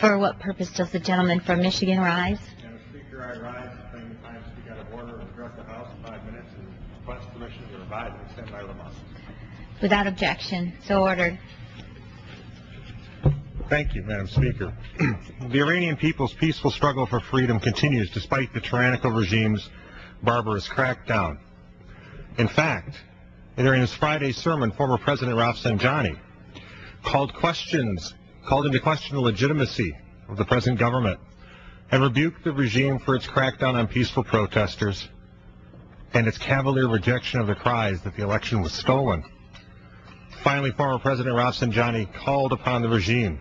For what purpose does the gentleman from Michigan rise? Madam Speaker, I rise to claim the time to speak out of order and address the House in 5 minutes and request permission to revise and extend my remarks. Without objection. So ordered. Thank you, Madam Speaker. The Iranian people's peaceful struggle for freedom continues despite the tyrannical regime's barbarous crackdown. In fact, during his Friday sermon, former President Rafsanjani called into question the legitimacy of the present government and rebuked the regime for its crackdown on peaceful protesters and its cavalier rejection of the cries that the election was stolen. Finally, former President Rafsanjani called upon the regime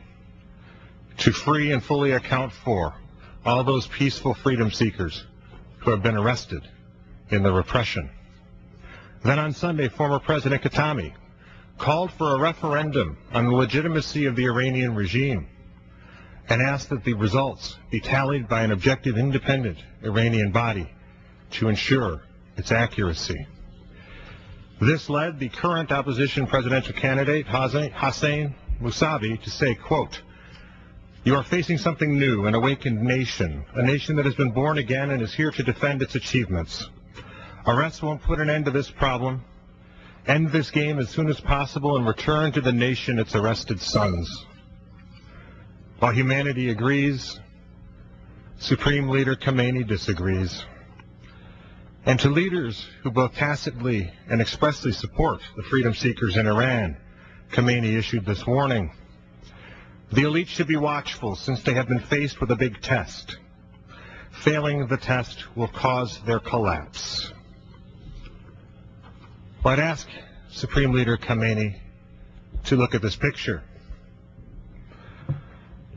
to free and fully account for all those peaceful freedom seekers who have been arrested in the repression. Then on Sunday, former President Khatami called for a referendum on the legitimacy of the Iranian regime and asked that the results be tallied by an objective, independent Iranian body to ensure its accuracy. This led the current opposition presidential candidate, Hossein Mousavi, to say, quote, "You are facing something new, an awakened nation, a nation that has been born again and is here to defend its achievements. Arrests won't put an end to this problem. End this game as soon as possible and return to the nation its arrested sons." While humanity agrees, Supreme Leader Khamenei disagrees. And to leaders who both tacitly and expressly support the freedom seekers in Iran, Khamenei issued this warning. The elite should be watchful since they have been faced with a big test. Failing the test will cause their collapse. Well, I'd ask Supreme Leader Khamenei to look at this picture.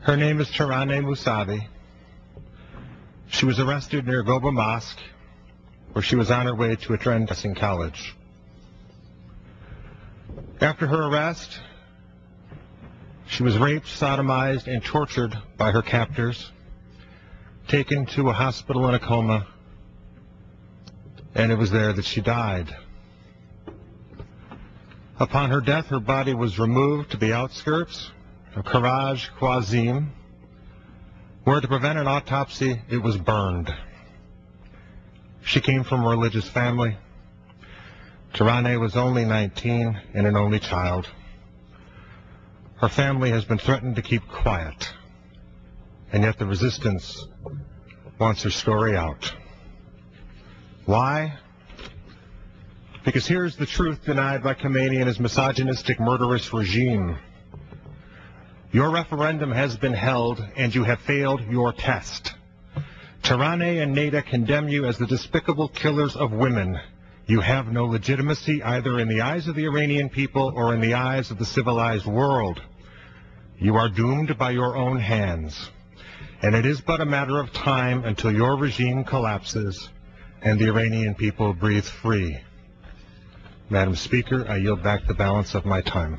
Her name is Taraneh Mousavi. She was arrested near Goba Mosque, where she was on her way to attend nursing college. After her arrest, she was raped, sodomized, and tortured by her captors, taken to a hospital in a coma, and it was there that she died. Upon her death, her body was removed to the outskirts of Karaj Khwazim, where to prevent an autopsy, it was burned. She came from a religious family. Taraneh was only 19 and an only child. Her family has been threatened to keep quiet, and yet the resistance wants her story out. Why? Because here's the truth denied by Khamenei and his misogynistic, murderous regime. Your referendum has been held, and you have failed your test. Taraneh and Neda condemn you as the despicable killers of women. You have no legitimacy either in the eyes of the Iranian people or in the eyes of the civilized world. You are doomed by your own hands, and it is but a matter of time until your regime collapses and the Iranian people breathe free. Madam Speaker, I yield back the balance of my time.